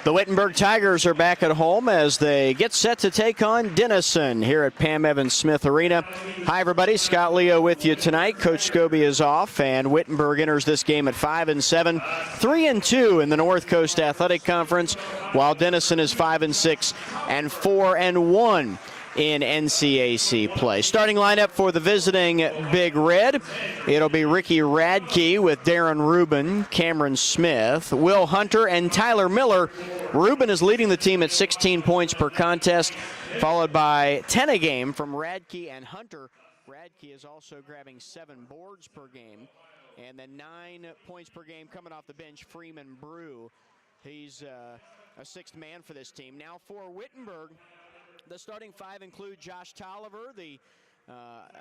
The Wittenberg Tigers are back at home as they get set to take on Denison here at Pam Evans Smith Arena. Hi, everybody. Scott Leo with you tonight. Coach Scobie is off, and Wittenberg enters this game at 5-7, 3-2 in the North Coast Athletic Conference, while Denison is 5-6 and 4-1 in NCAC play. Starting lineup for the visiting Big Red. It'll be Ricky Radke with Darren Rubin, Cameron Smith, Will Hunter, and Tyler Miller. Rubin is leading the team at 16 points per contest, followed by 10 a game from Radke and Hunter. Radke is also grabbing 7 boards per game, and then 9 points per game coming off the bench, Freeman Brew. He's a 6th man for this team. Now for Wittenberg, the starting 5 include Josh Tolliver, the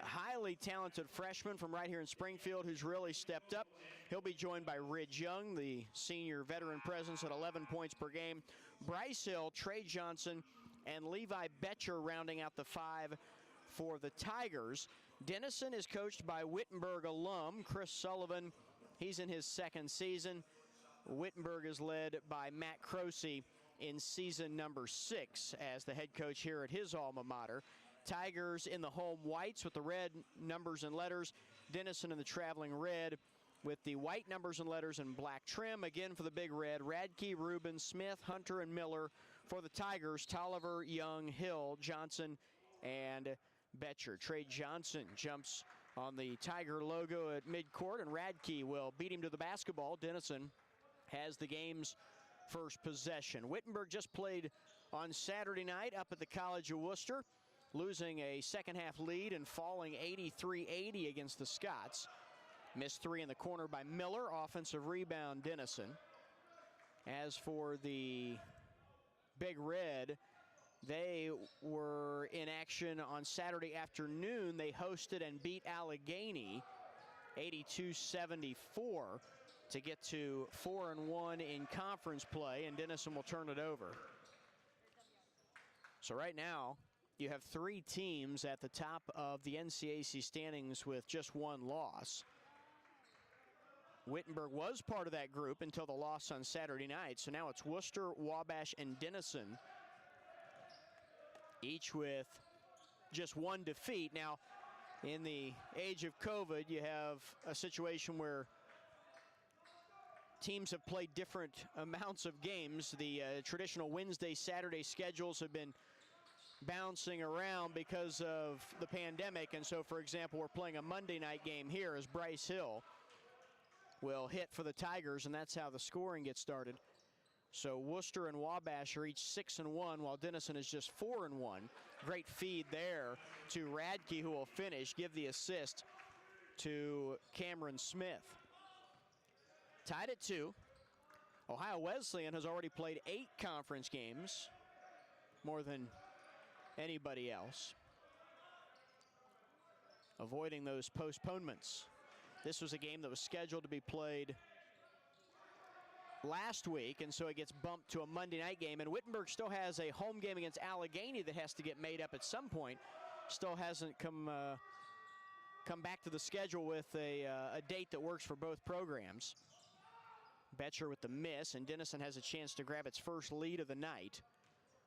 highly talented freshman from right here in Springfield who's really stepped up. He'll be joined by Ridge Young, the senior veteran presence at 11 points per game. Bryce Hill, Trey Johnson, and Levi Betcher rounding out the 5 for the Tigers. Denison is coached by Wittenberg alum Chris Sullivan. He's in his 2nd season. Wittenberg is led by Matt Croce in season number 6 as the head coach here at his alma mater. Tigers in the home whites with the red numbers and letters. Denison in the traveling red with the white numbers and letters and black trim. Again for the Big Red, Radke, Rubin, Smith, Hunter, and Miller. For the Tigers, Tolliver, Young, Hill, Johnson, and Betcher. Trey Johnson jumps on the Tiger logo at midcourt, and Radke will beat him to the basketball. Denison has the game's first possession. Wittenberg just played on Saturday night up at the College of Worcester, losing a second-half lead and falling 83-80 against the Scots. Missed 3 in the corner by Miller. Offensive rebound, Denison. As for the Big Red, they were in action on Saturday afternoon. They hosted and beat Allegheny 82-74. to get to 4-1 in conference play, and Denison will turn it over. So right now, you have 3 teams at the top of the NCAC standings with just 1 loss. Wittenberg was part of that group until the loss on Saturday night, so now it's Worcester, Wabash, and Denison, each with just 1 defeat. Now, in the age of COVID, you have a situation where teams have played different amounts of games. The traditional Wednesday, Saturday schedules have been bouncing around because of the pandemic. And so, for example, we're playing a Monday night game here as Bryce Hill will hit for the Tigers, and that's how the scoring gets started. So Worcester and Wabash are each 6-1, while Denison is just 4-1. Great feed there to Radke, who will finish, give the assist to Cameron Smith. Tied at 2. Ohio Wesleyan has already played 8 conference games, more than anybody else, avoiding those postponements. This was a game that was scheduled to be played last week, and so it gets bumped to a Monday night game. And Wittenberg still has a home game against Allegheny that has to get made up at some point. Still hasn't come back to the schedule with a date that works for both programs. Betcher with the miss, and Denison has a chance to grab its first lead of the night.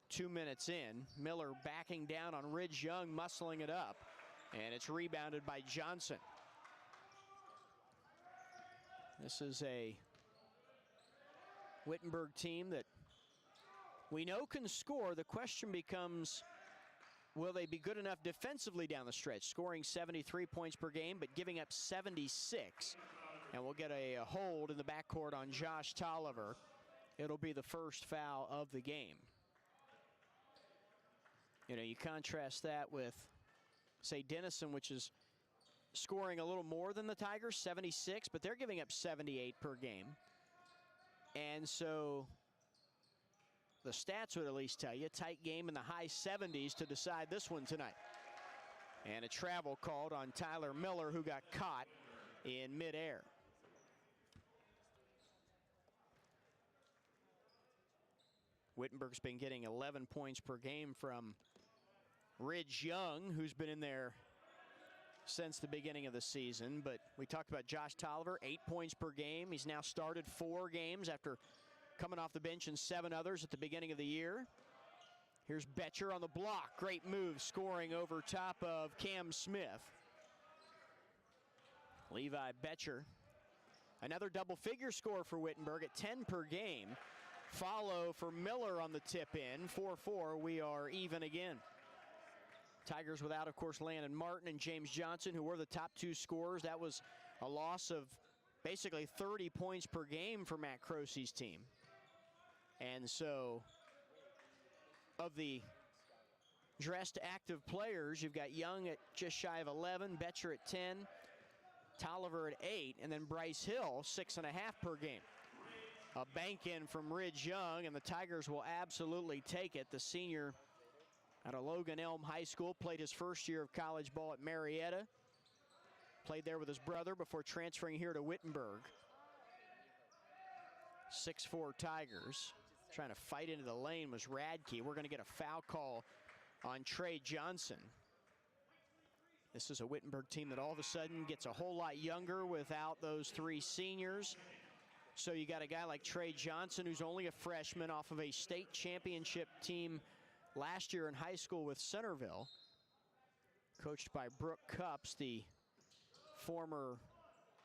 2 minutes in, Miller backing down on Ridge Young, muscling it up, and it's rebounded by Johnson. This is a Wittenberg team that we know can score. The question becomes, will they be good enough defensively down the stretch? Scoring 73 points per game, but giving up 76. And we'll get a hold in the backcourt on Josh Tolliver. It'll be the first foul of the game. You know, you contrast that with, say, Denison, which is scoring a little more than the Tigers, 76, but they're giving up 78 per game. And so the stats would at least tell you, tight game in the high 70s to decide this one tonight. And a travel called on Tyler Miller, who got caught in midair. Wittenberg's been getting 11 points per game from Ridge Young, who's been in there since the beginning of the season. But we talked about Josh Tolliver, 8 points per game. He's now started 4 games after coming off the bench and 7 others at the beginning of the year. Here's Betcher on the block. Great move, scoring over top of Cam Smith. Levi Betcher. Another double-figure score for Wittenberg at 10 per game. Follow for Miller on the tip-in. 4-4, we are even again. Tigers without, of course, Landon Martin and James Johnson, who were the top 2 scorers. That was a loss of basically 30 points per game for Matt Crosey's team. And so, of the dressed active players, you've got Young at just shy of 11, Betcher at 10, Tolliver at 8, and then Bryce Hill, 6.5 per game. A bank in from Ridge Young, and the Tigers will absolutely take it. The senior out of Logan Elm High School played his first year of college ball at Marietta. Played there with his brother before transferring here to Wittenberg. 6'4" Tigers. Trying to fight into the lane was Radke. We're going to get a foul call on Trey Johnson. This is a Wittenberg team that all of a sudden gets a whole lot younger without those 3 seniors. So you got a guy like Trey Johnson, who's only a freshman, off of a state championship team last year in high school with Centerville, coached by Brooke Cups, the former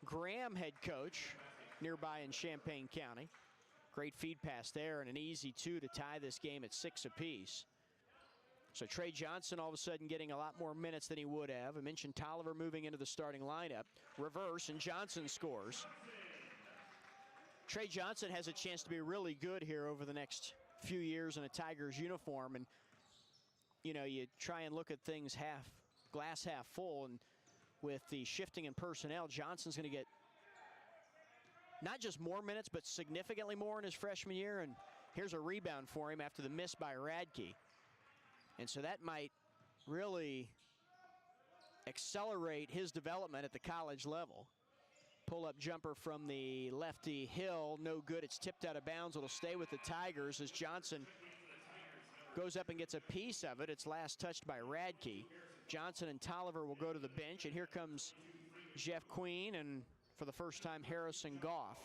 Graham head coach nearby in Champaign County. Great feed pass there and an easy 2 to tie this game at 6 apiece. So Trey Johnson all of a sudden getting a lot more minutes than he would have. I mentioned Tolliver moving into the starting lineup. Reverse, and Johnson scores. Trey Johnson has a chance to be really good here over the next few years in a Tigers uniform. And, you know, you try and look at things glass half full. And with the shifting in personnel, Johnson's going to get not just more minutes, but significantly more in his freshman year. And here's a rebound for him after the miss by Radke. And so that might really accelerate his development at the college level. Pull-up jumper from the lefty Hill, no good. It's tipped out of bounds. It'll stay with the Tigers as Johnson goes up and gets a piece of it. It's last touched by Radke. Johnson and Tolliver will go to the bench, and here comes Jeff Queen and, for the first time, Harrison Goff.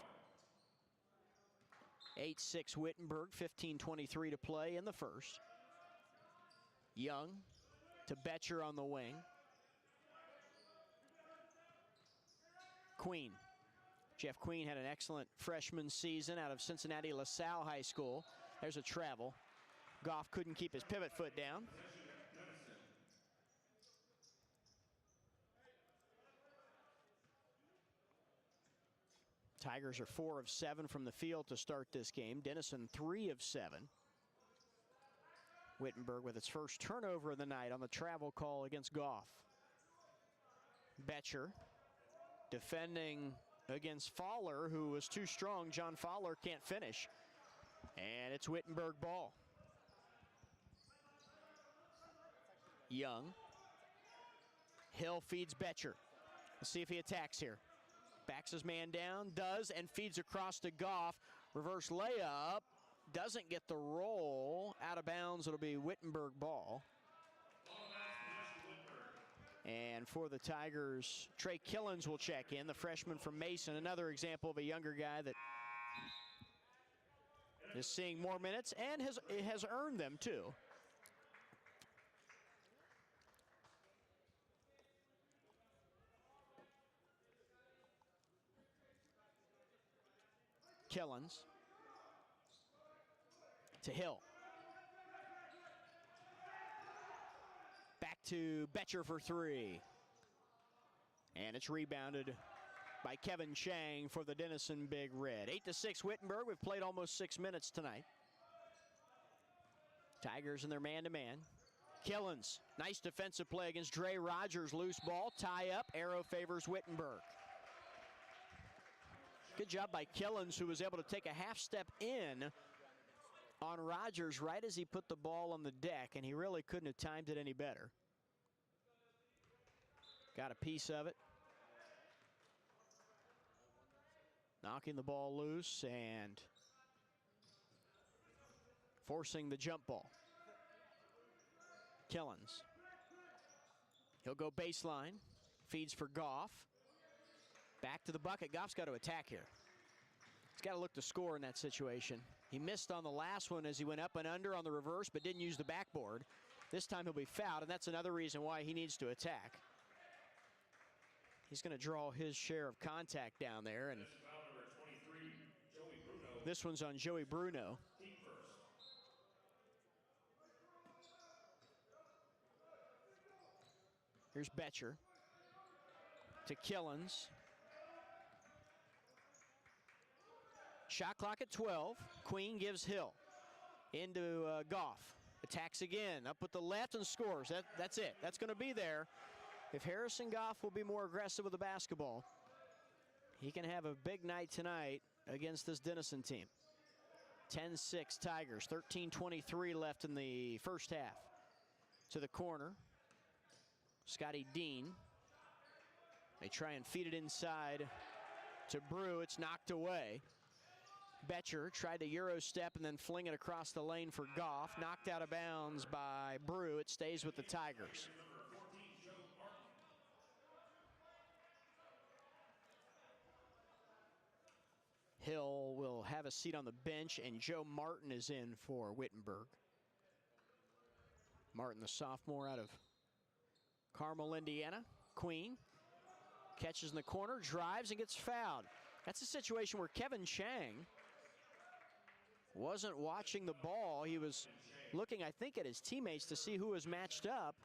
8-6 Wittenberg, 15:23 to play in the first. Young to Betcher on the wing. Queen. Jeff Queen had an excellent freshman season out of Cincinnati LaSalle High School. There's a travel. Goff couldn't keep his pivot foot down. Tigers are 4 of 7 from the field to start this game. Denison 3 of 7. Wittenberg with its first turnover of the night on the travel call against Goff. Betcher defending against Fowler, who was too strong. John Fowler can't finish. And it's Wittenberg ball. Young. Hill feeds Betcher. Let's see if he attacks here. Backs his man down, does, and feeds across to Goff. Reverse layup. Doesn't get the roll. Out of bounds, it'll be Wittenberg ball. And for the Tigers, Trey Killens will check in, the freshman from Mason. Another example of a younger guy that is seeing more minutes and has earned them too. Killens to Hill. Back to Betcher for 3. And it's rebounded by Kevin Chang for the Denison Big Red. 8-6 Wittenberg. We've played almost 6 minutes tonight. Tigers in their man-to-man. Killens, nice defensive play against Dre Rogers. Loose ball, tie up, arrow favors Wittenberg. Good job by Killens, who was able to take a half step in on Rogers right as he put the ball on the deck, and he really couldn't have timed it any better. Got a piece of it. Knocking the ball loose and forcing the jump ball. Killens. He'll go baseline. Feeds for Goff. Back to the bucket. Goff's got to attack here. He's got to look to score in that situation. He missed on the last one as he went up and under on the reverse, but didn't use the backboard. This time he'll be fouled, and that's another reason why he needs to attack. He's going to draw his share of contact down there, and this one's on Joey Bruno. Here's Betcher to Killens. Shot clock at 12. Queen gives Hill into Goff. Attacks again, up with the left and scores. That's it. That's going to be there. If Harrison Goff will be more aggressive with the basketball, he can have a big night tonight against this Denison team. 10-6 Tigers, 13:23 left in the first half. To the corner, Scotty Dean. They try and feed it inside to Brew. It's knocked away. Betcher tried to Euro step and then fling it across the lane for Goff. Knocked out of bounds by Brew. It stays with the Tigers. Hill will have a seat on the bench, and Joe Martin is in for Wittenberg. Martin, the sophomore out of Carmel, Indiana. Queen catches in the corner, drives, and gets fouled. That's a situation where Kevin Chang wasn't watching the ball. He was looking, I think, at his teammates to see who was matched up.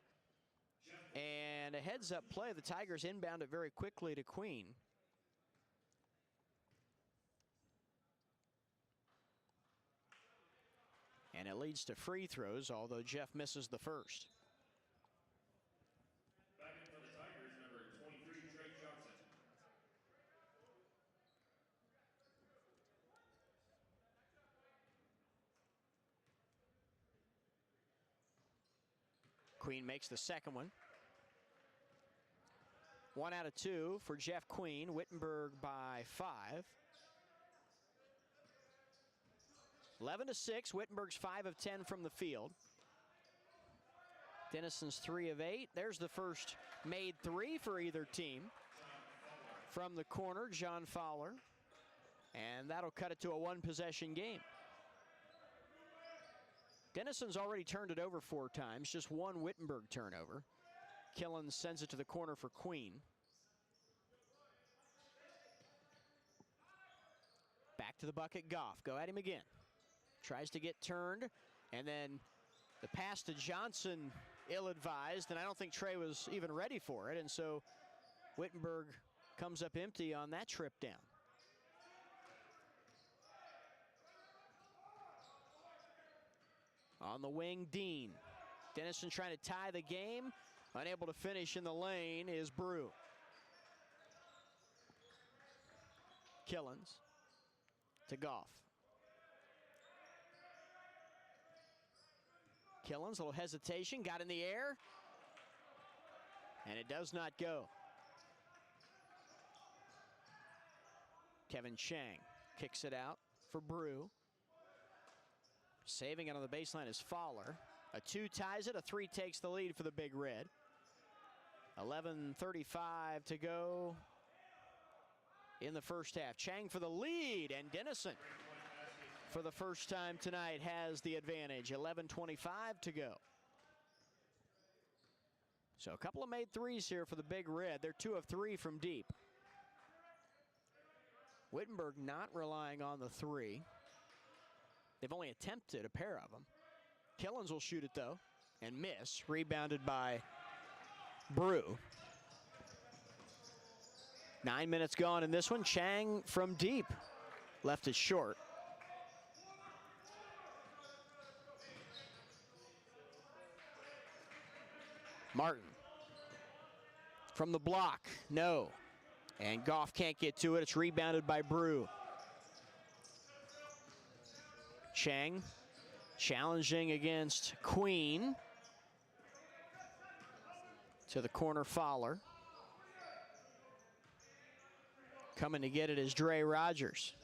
And a heads-up play. The Tigers inbound it very quickly to Queen. And it leads to free throws, although Jeff misses the first. Back in for the Tigers, number 23, Drake Johnson. Queen makes the second one. 1 out of 2 for Jeff Queen. Wittenberg by 5. 11-6. Wittenberg's 5 of 10 from the field. Denison's 3 of 8. There's the first made 3 for either team. From the corner, John Fowler. And that'll cut it to a 1-possession game. Denison's already turned it over 4 times, just 1 Wittenberg turnover. Killens sends it to the corner for Queen. Back to the bucket, Goff. Go at him again. Tries to get turned, and then the pass to Johnson, ill-advised, and I don't think Trey was even ready for it, and so Wittenberg comes up empty on that trip down. On the wing, Dean. Denison trying to tie the game. Unable to finish in the lane is Brew. Killens to Goff. Killens, a little hesitation, got in the air, and it does not go. Kevin Chang kicks it out for Brew. Saving it on the baseline is Fowler. A 2 ties it, a 3 takes the lead for the Big Red. 11:35 to go in the first half. Chang for the lead, and Denison, for the first time tonight, has the advantage. 11:25 to go. So a couple of made 3s here for the Big Red. They're 2 of 3 from deep. Wittenberg not relying on the 3. They've only attempted a pair of them. Killens will shoot it, though, and miss. Rebounded by Brew. 9 minutes gone in this one. Chang from deep. Left it short. Martin from the block. No. And Goff can't get to it. It's rebounded by Brew. Chang challenging against Queen. To the corner, Fowler. Coming to get it is Dre Rogers.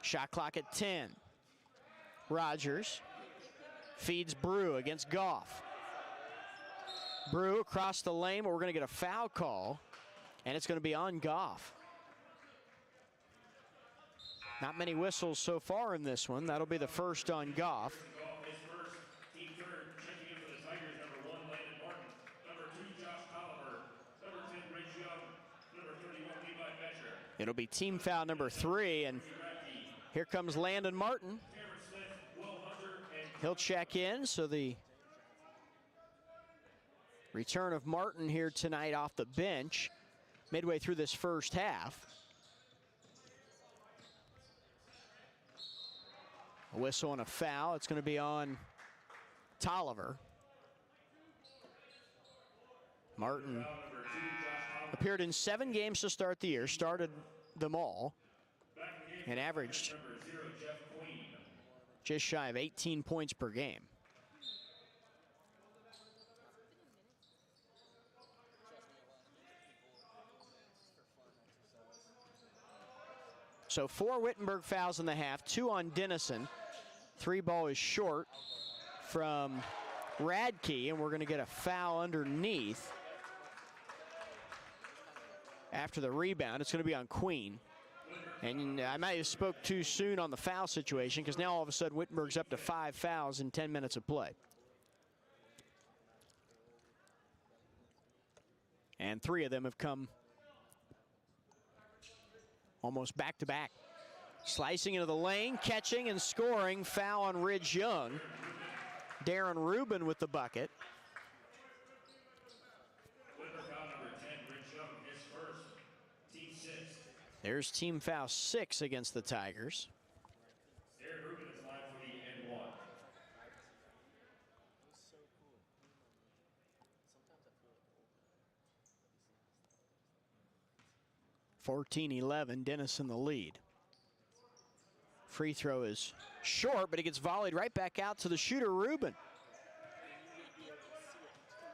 Shot clock at 10. Rogers feeds Brew against Goff. Brew across the lane, but we're going to get a foul call, and it's going to be on Goff. Not many whistles so far in this one. That'll be the first on Goff. Goff is first. Team third, checking in for the Tigers, number 1, Landon Martin. Number 2, Josh Tolliver. Number 10, Rich Young. Number 31, Levi Betcher. It'll be team foul number 3, and here comes Landon Martin. Cameron Smith, Will Hunter, and He'll check in, so the return of Martin here tonight off the bench midway through this first half. A whistle and a foul. It's going to be on Tolliver. Martin appeared in 7 games to start the year, started them all, and averaged number 0, Jeff Queen. just shy of 18 points per game. So 4 Wittenberg fouls in the half, 2 on Denison. 3 ball is short from Radke, and we're going to get a foul underneath after the rebound. It's going to be on Queen. And I might have spoke too soon on the foul situation, because now all of a sudden Wittenberg's up to 5 fouls in 10 minutes of play. And 3 of them have come almost back-to-back. Slicing into the lane, catching and scoring. Foul on Ridge Young. Darren Rubin with the bucket. Foul number 10, Rich Young is first. Team 6. There's team foul 6 against the Tigers. Darren Rubin is live for the and 1. 14-11, Denison the lead. Free throw is short, but it gets volleyed right back out to the shooter, Rubin.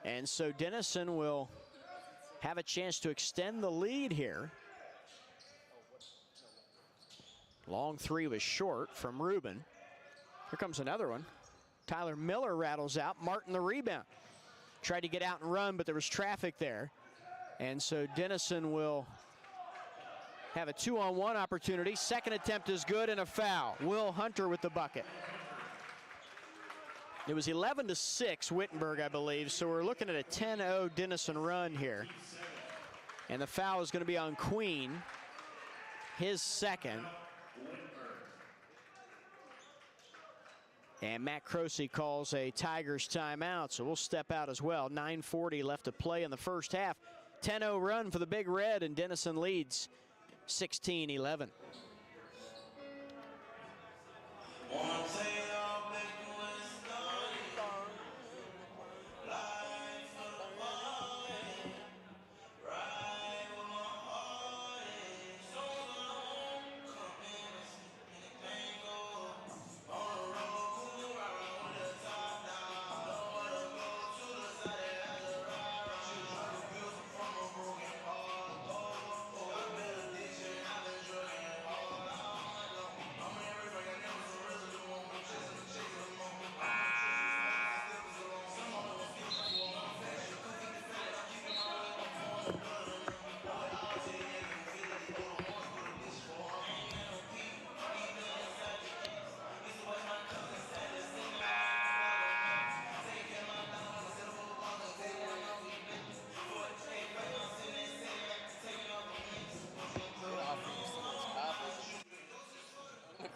And so Denison will have a chance to extend the lead here. Long 3 was short from Rubin. Here comes another one. Tyler Miller rattles out. Martin the rebound. Tried to get out and run, but there was traffic there. And so Denison will have a 2-on-1 opportunity. Second attempt is good and a foul. Will Hunter with the bucket. It was 11-6 Wittenberg, I believe, so we're looking at a 10-0 Denison run here. And the foul is going to be on Queen, his second. And Matt Croce calls a Tigers timeout, so we'll step out as well. 9:40 left to play in the first half. 10-0 run for the Big Red, and Denison leads 16-11.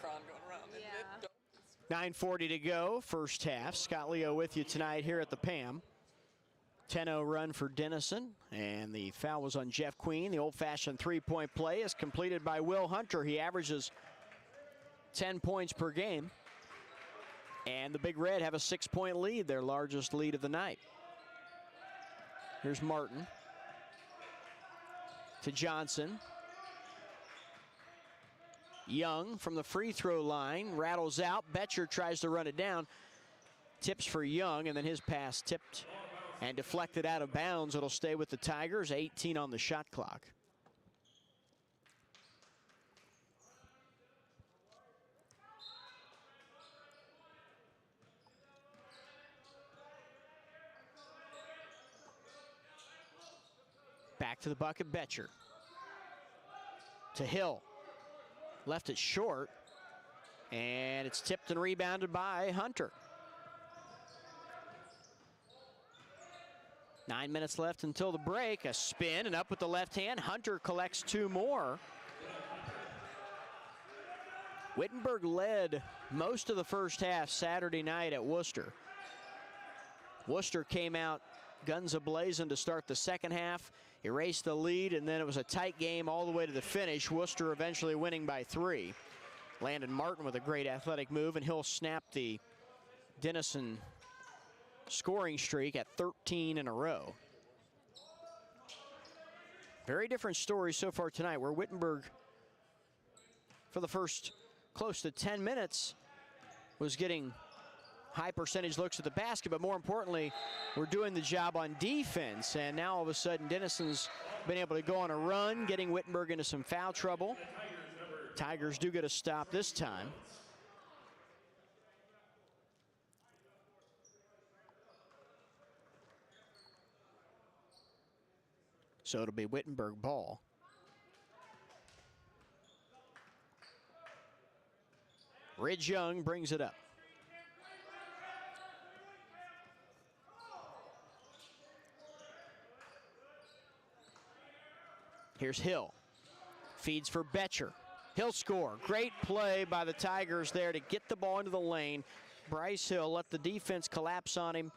Going around. Yeah. 9:40 to go, first half. Scott Leo with you tonight here at the PAM. 10-0 run for Denison, and the foul was on Jeff Queen. The old-fashioned three-point play is completed by Will Hunter. He averages 10 points per game. And the Big Red have a 6-point lead, their largest lead of the night. Here's Martin to Johnson. Young from the free throw line, rattles out. Betcher tries to run it down. Tips for Young, and then his pass tipped and deflected out of bounds. It'll stay with the Tigers, 18 on the shot clock. Back to the bucket, Betcher. To Hill. left it short, and it's tipped and rebounded by Hunter. 9 minutes left until the break. A spin and up with the left hand. Hunter collects 2 more. Wittenberg led most of the first half Saturday night at Worcester. Worcester came out guns a-blazing to start the second half, erased the lead, and then it was a tight game all the way to the finish. Worcester eventually winning by 3. Landon Martin with a great athletic move, and he'll snap the Denison scoring streak at 13 in a row. Very different story so far tonight, where Wittenberg, for the first close to 10 minutes, was getting high percentage looks at the basket, but more importantly, we're doing the job on defense. And now all of a sudden, Denison's been able to go on a run, getting Wittenberg into some foul trouble. Tigers do get a stop this time. So it'll be Wittenberg ball. Ridge Young brings it up. Here's Hill. Feeds for Betcher. He'll score. Great play by the Tigers there to get the ball into the lane. Bryce Hill let the defense collapse on him.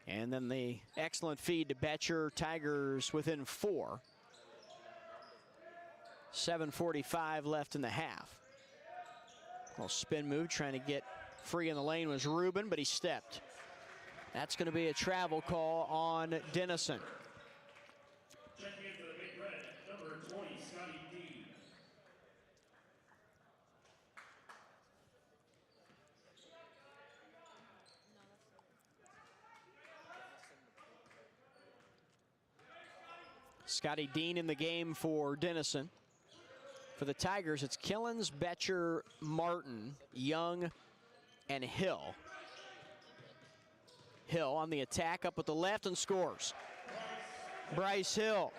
And then the excellent feed to Betcher. Tigers within 4. 7:45 left in the half. Little spin move trying to get free in the lane was Rubin, but he stepped. That's going to be a travel call on Denison. Checking in for the Big Red, number 20, Scotty Dean. Scotty Dean in the game for Denison. For the Tigers, it's Killens, Betcher, Martin, Young, and Hill. Hill on the attack, up with the left and scores. Bryce Hill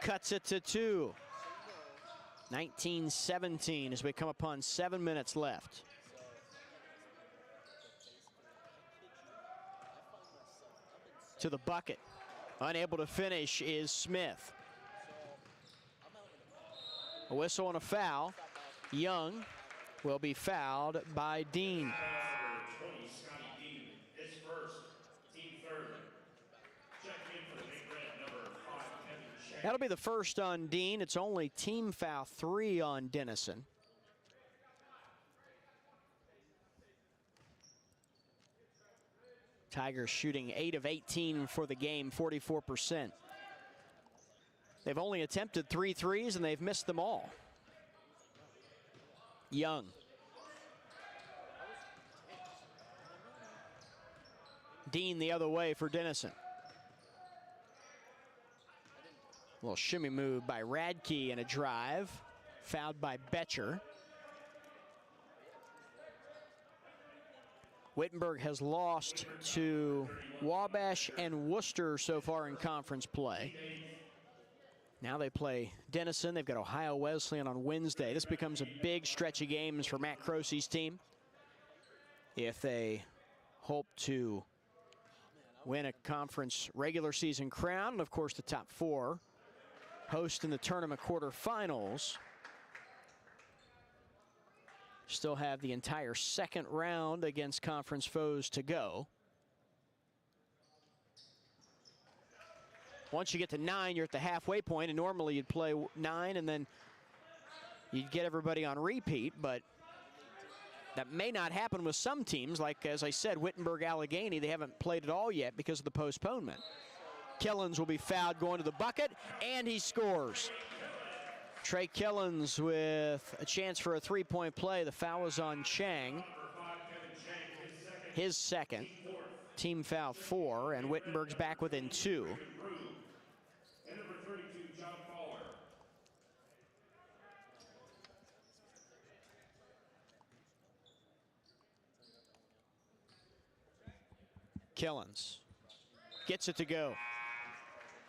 cuts it to 2. 19-17 as we come upon 7 minutes left. To the bucket. Unable to finish is Smith. A whistle and a foul. Young will be fouled by Dean. Number 20, Scotty Dean, his first, team third. Checking in for the Big Red, number 5, Kevin Shank. That'll be the first on Dean. It's only team foul 3 on Denison. Tigers shooting 8 of 18 for the game, 44%. They've only attempted 3 threes, and they've missed them all. Young. Dean the other way for Denison. A little shimmy move by Radke and a drive. Fouled by Betcher. Wittenberg has lost to Wabash and Worcester so far in conference play. Now they play Denison. They've got Ohio Wesleyan on Wednesday. This becomes a big stretch of games for Matt Crosey's team if they hope to win a conference regular season crown. And, of course, the top 4 host in the tournament quarterfinals. Still have the entire second round against conference foes to go. Once you get to 9, you're at the halfway point, and normally you'd play 9 and then you'd get everybody on repeat, but that may not happen with some teams, like, as I said, Wittenberg-Allegheny. They haven't played at all yet because of the postponement. Killens will be fouled going to the bucket, and he scores. Trey Killens with a chance for a 3-point play. The foul is on Chang. His second. Team foul 4, and Wittenberg's back within 2. And number 32, John Fowler. Killens gets it to go.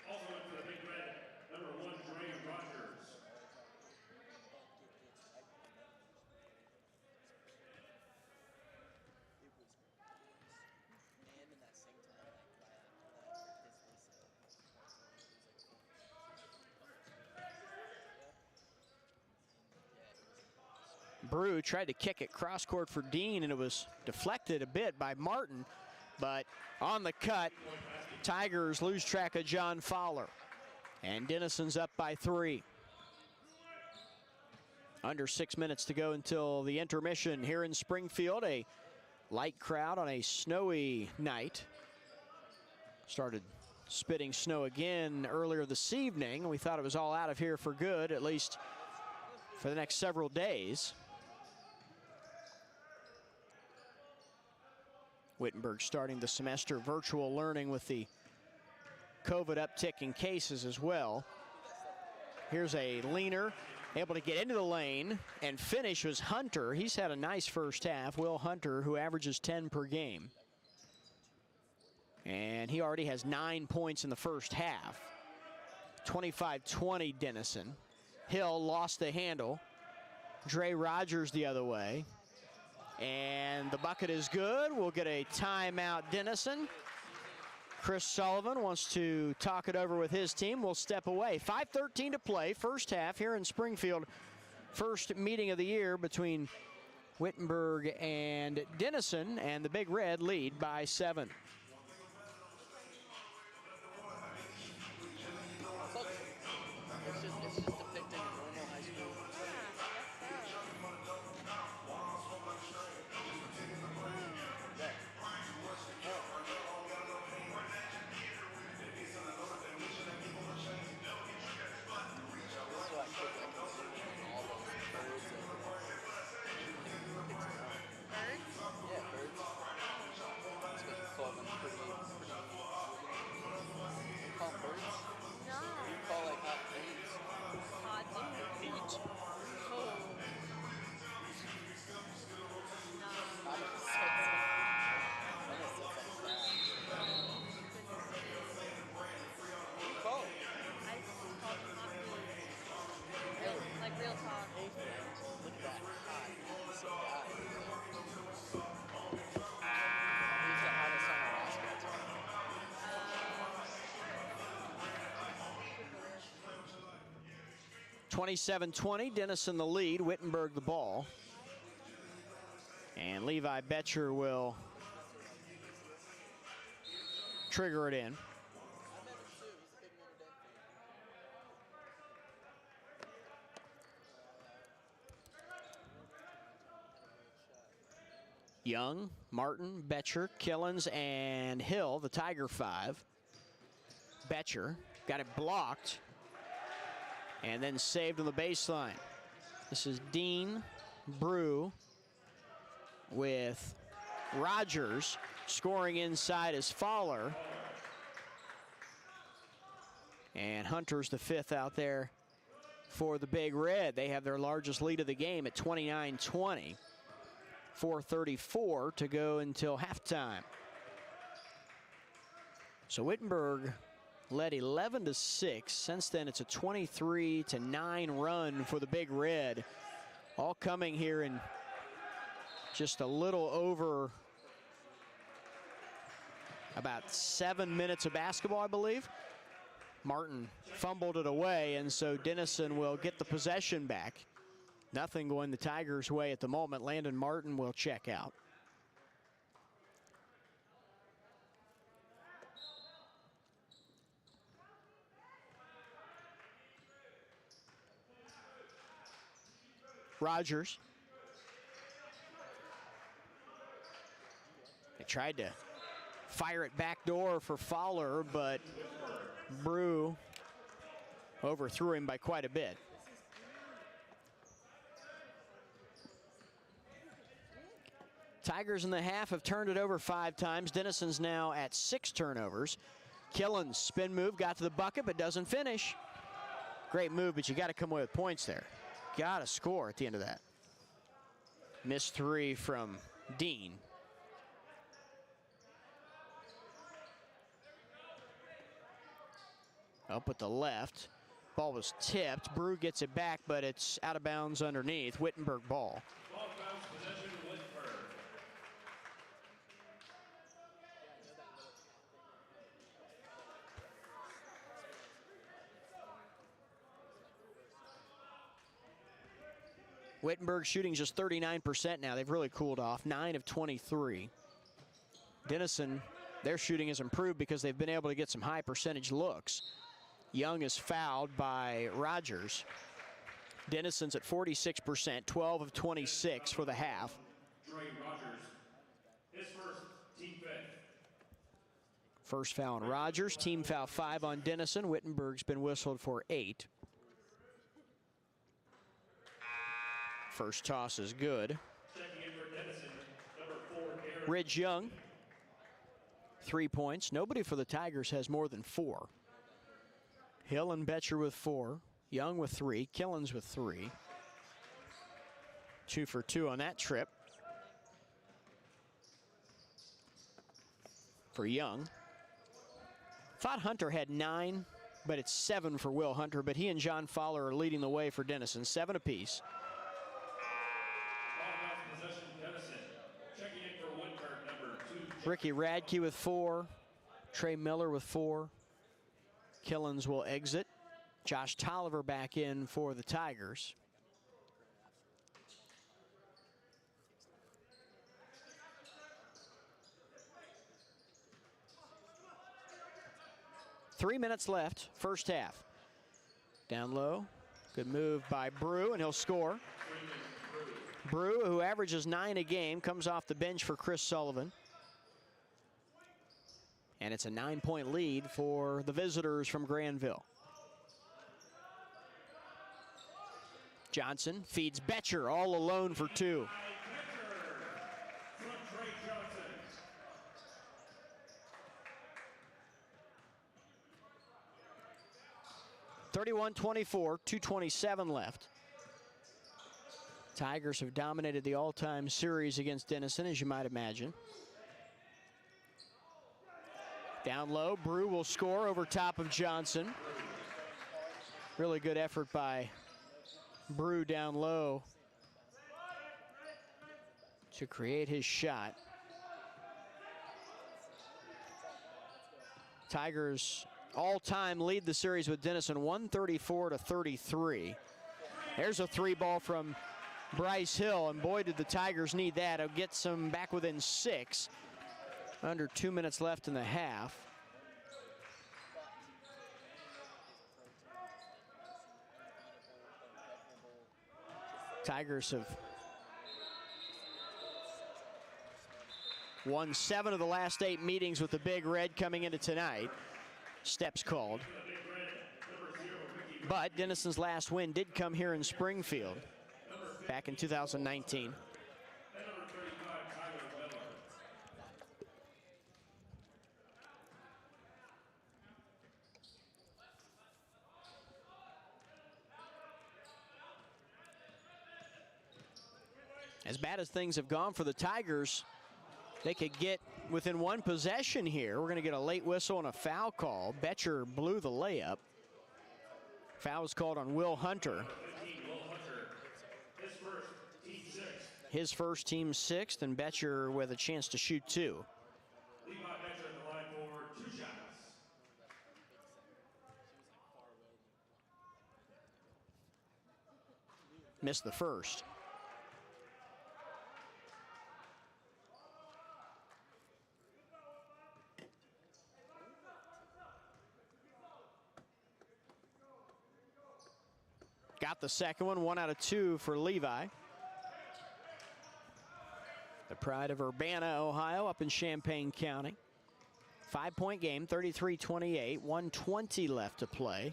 Also into the Big Red, number 1, Dre Rogers. Brew tried to kick it cross court for Dean, and it was deflected a bit by Martin. But on the cut, Tigers lose track of John Fowler. And Denison's up by 3. Under 6 minutes to go until the intermission here in Springfield. A light crowd on a snowy night. Started spitting snow again earlier this evening. We thought it was all out of here for good, at least for the next several days. Wittenberg starting the semester virtual learning with the COVID uptick in cases as well. Here's a leaner, able to get into the lane and finish was Hunter. He's had a nice first half. Will Hunter, who averages 10 per game. And he already has 9 points in the first half. 25-20 Denison. Hill lost the handle. Dre Rogers the other way. And the bucket is good. We'll get a timeout, Denison. Chris Sullivan wants to talk it over with his team. We'll step away. 5:13 to play, first half here in Springfield. First meeting of the year between Wittenberg and Denison, and the Big Red lead by 7. It's just depicting normal high school. Like real talk. Look at that hot, piece of guy. He's the hottest on the basketball team. 27-20, Denison the lead, Wittenberg the ball. And Levi Betcher will trigger it in. Young, Martin, Betcher, Killens, and Hill, the Tiger 5. Betcher got it blocked and then saved on the baseline. This is Dean Brew with Rogers scoring inside as Fowler. And Hunter's the 5th out there for the Big Red. They have their largest lead of the game at 29-20. 4:34 to go until halftime. So Wittenberg led 11-6. Since then, it's a 23-9 run for the Big Red. All coming here in just a little over about 7 minutes of basketball, I believe. Martin fumbled it away, and so Denison will get the possession back. Nothing going the Tigers' way at the moment. Landon Martin will check out. Rogers. They tried to fire it back door for Fowler, but Brew overthrew him by quite a bit. Tigers in the half have turned it over 5 times. Denison's now at 6 turnovers. Killen's spin move got to the bucket but doesn't finish. Great move, but you got to come away with points there. Got to score at the end of that. Missed 3 from Dean. Up with the left. Ball was tipped. Brew gets it back, but it's out of bounds underneath. Wittenberg ball. Wittenberg shooting just 39% now. They've really cooled off, 9 of 23. Denison, their shooting has improved because they've been able to get some high percentage looks. Young is fouled by Rogers. Denison's at 46%, 12 of 26 for the half. Dre Rogers, his first, team fifth. First foul on Rogers, team foul 5 on Denison. Wittenberg's been whistled for 8. First toss is good. Checking in for Denison, number 4, Aaron. Ridge Young, 3 points. Nobody for the Tigers has more than 4. Hill and Betcher with 4. Young with 3. Killens with 3. 2 for 2 on that trip for Young. Thought Hunter had 9, but it's 7 for Will Hunter. But he and John Fowler are leading the way for Denison, 7 apiece. Possession, Denison. Checking in for Wittenberg, number 2. Ricky Radke with 4. Trey Miller with 4. Killens will exit. Josh Tolliver back in for the Tigers. Three minutes left, first half. Down low, good move by Brew, and he'll score. Brew, who averages 9 a game, comes off the bench for Chris Sullivan. And it's a 9-point lead for the visitors from Granville. Johnson feeds Betcher all alone for 2. From Trey Johnson. 31-24, 2:27 left. Tigers have dominated the all-time series against Denison, as you might imagine. Down low, Brew will score over top of Johnson. Really good effort by Brew down low to create his shot. Tigers all-time lead the series with Denison 134-33. There's a 3-ball from Bryce Hill, and boy did the Tigers need that. It'll get some back within 6. Under 2 minutes left in the half. Tigers have won 7 of the last 8 meetings with the Big Red coming into tonight. Steps called. But Denison's last win did come here in Springfield back in 2019. As bad as things have gone for the Tigers, they could get within 1 possession here. We're going to get a late whistle and a foul call. Betcher blew the layup. Foul was called on Will Hunter. His first, team 6th, and Betcher with a chance to shoot 2. Levi Betcher at the line for 2 shots. Missed the first. Got the second one, 1 out of 2 for Levi. The pride of Urbana, Ohio, up in Champaign County. 5-point game, 33-28, 1:20 left to play.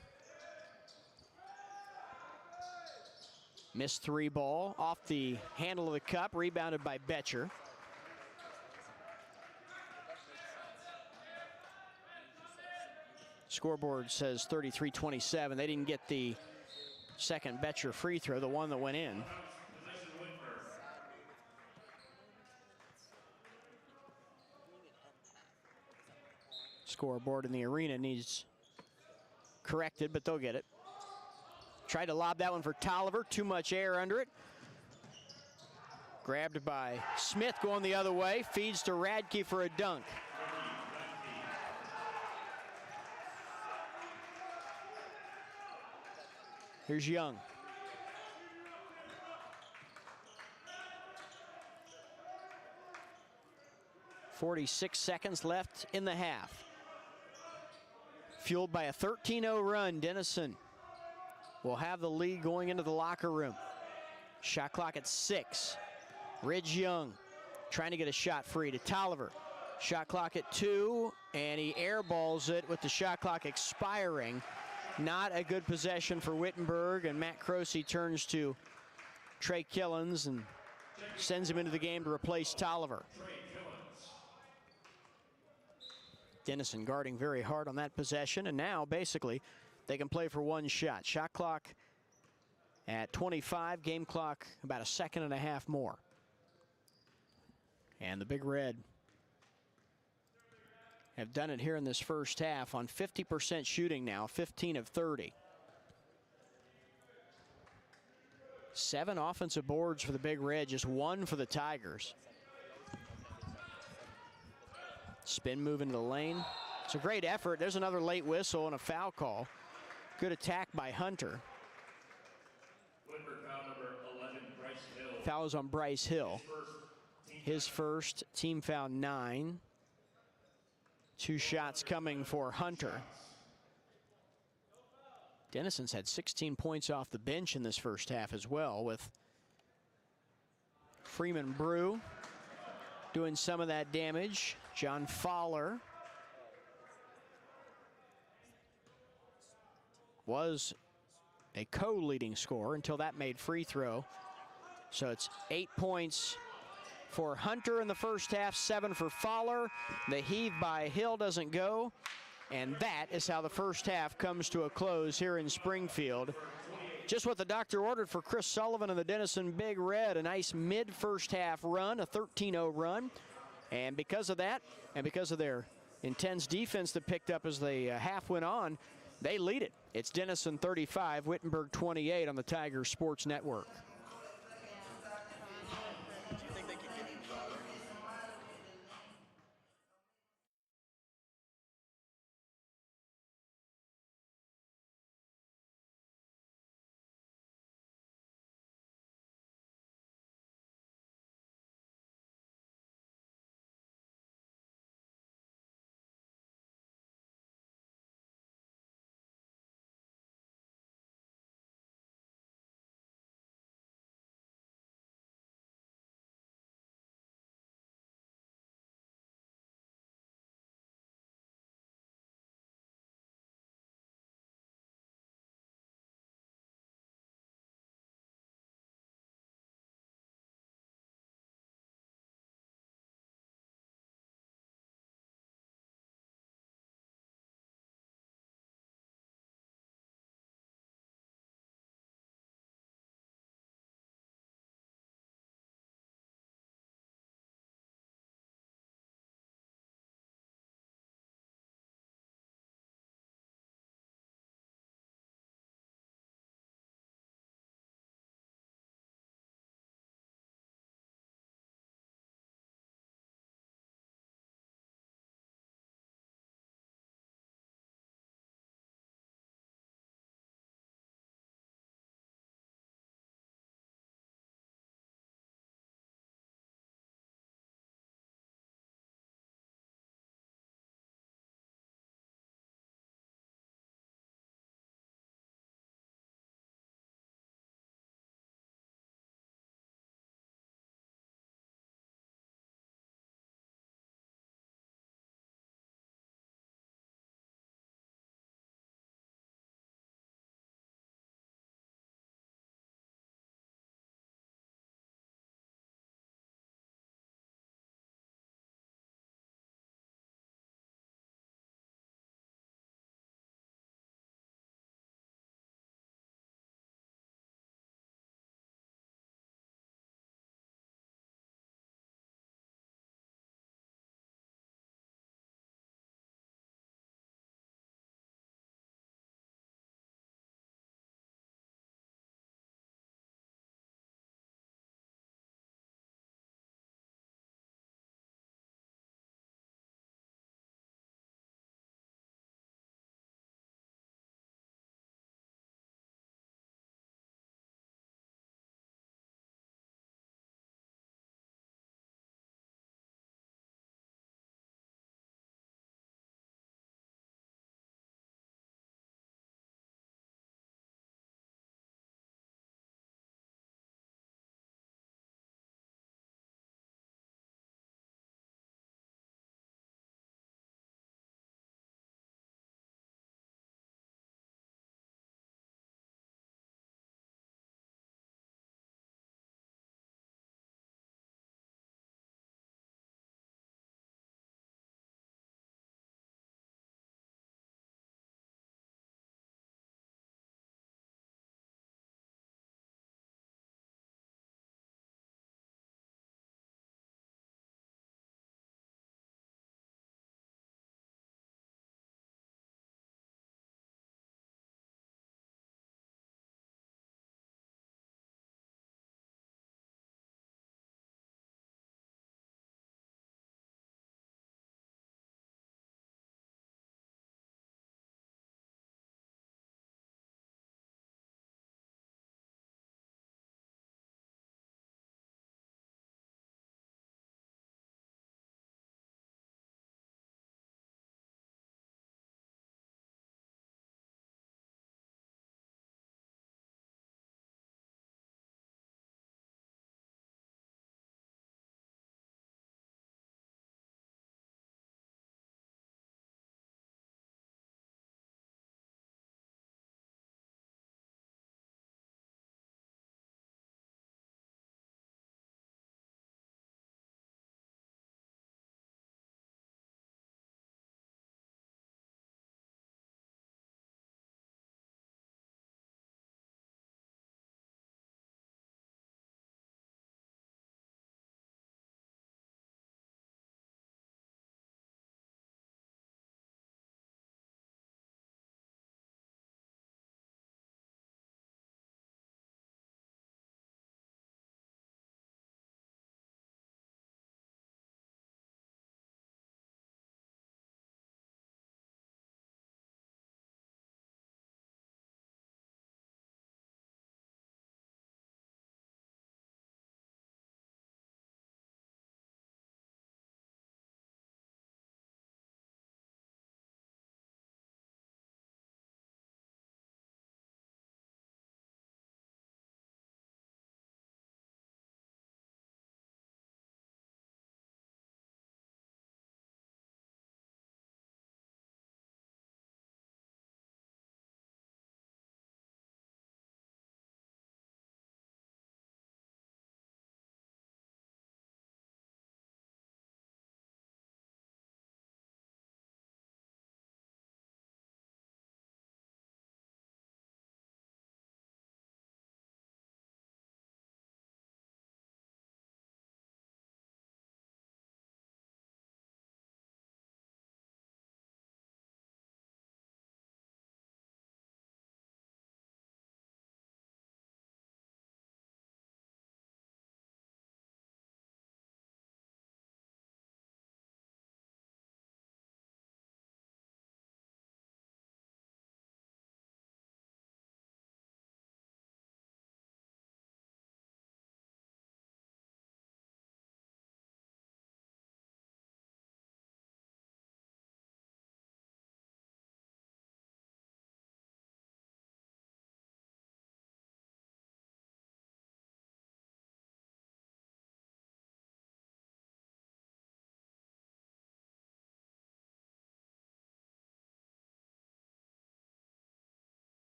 Missed 3-ball off the handle of the cup, rebounded by Betcher. Scoreboard says 33-27. They didn't get the second Betcher free throw, the one that went in. Scoreboard in the arena needs corrected, but they'll get it. Tried to lob that one for Tolliver, too much air under it. Grabbed by Smith going the other way, feeds to Radke for a dunk. Here's Young. 46 seconds left in the half. Fueled by a 13-0 run, Denison will have the lead going into the locker room. Shot clock at 6. Ridge Young trying to get a shot free to Tolliver. Shot clock at 2, and he airballs it with the shot clock expiring. Not a good possession for Wittenberg, and Matt Croce turns to Trey Killens and sends him into the game to replace Tolliver. Denison guarding very hard on that possession, and now basically they can play for one shot. Shot clock at 25, game clock about a second and a half more. And the Big Red have done it here in this first half on 50% shooting now, 15 of 30. 7 offensive boards for the Big Red, just 1 for the Tigers. Spin move into the lane. It's a great effort. There's another late whistle and a foul call. Good attack by Hunter. Foul number 11, Bryce Hill. Foul is on Bryce Hill. His first, team foul 9. 2 shots coming for Hunter. Denison's had 16 points off the bench in this first half as well, with Freeman Brew doing some of that damage. John Fowler was a co-leading scorer until that made free throw. So it's 8 points for Hunter in the first half, 7 for Fowler. The heave by Hill doesn't go. And that is how the first half comes to a close here in Springfield. Just what the doctor ordered for Chris Sullivan and the Denison Big Red. A nice mid-first half run, a 13-0 run. And because of that, and because of their intense defense that picked up as the half went on, they lead it. It's Denison 35, Wittenberg 28 on the Tigers Sports Network.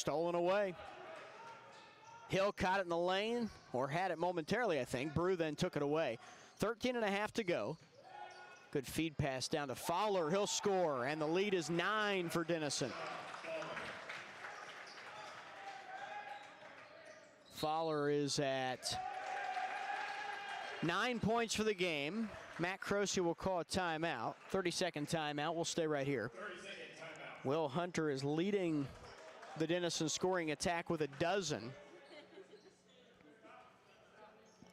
Stolen away. Hill caught it in the lane, or had it momentarily, I think. Brew then took it away. 13.5 to go. Good feed pass down to Fowler. He'll score, and the lead is 9 for Denison. Fowler is at 9 points for the game. Matt Croce will call a timeout. 30-second timeout. We'll stay right here. 30-second timeout. Will Hunter is leading the Denison scoring attack with a dozen.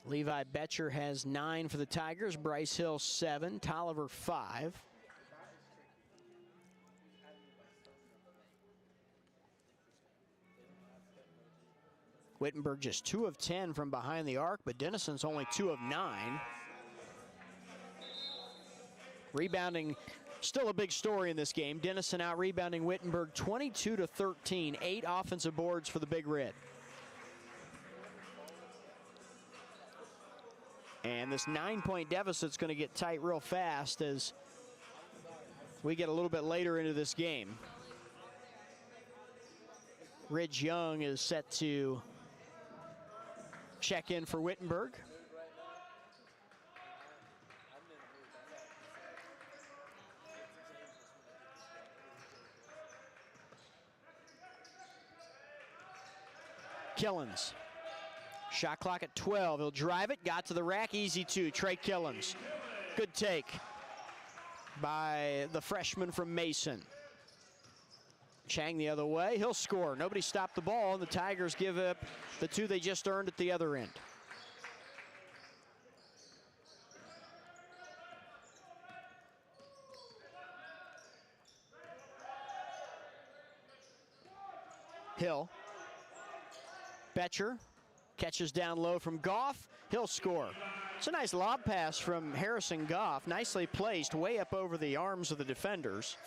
Levi Betcher has 9 for the Tigers. Bryce Hill 7. Tolliver 5. Wittenberg just 2 of 10 from behind the arc, but Denison's only 2 of 9. Rebounding, still a big story in this game. Denison out rebounding Wittenberg 22 to 13. 8 offensive boards for the Big Red. And this 9-point deficit's going to get tight real fast as we get a little bit later into this game. Ridge Young is set to check in for Wittenberg. Killens. Shot clock at 12. He'll drive it. Got to the rack. Easy two. Trey Killens. Good take by the freshman from Mason. Chang the other way. He'll score. Nobody stopped the ball, and the Tigers give up the 2 they just earned at the other end. Hill. Betcher catches down low from Goff. He'll score. It's a nice lob pass from Harrison Goff. Nicely placed, way up over the arms of the defenders.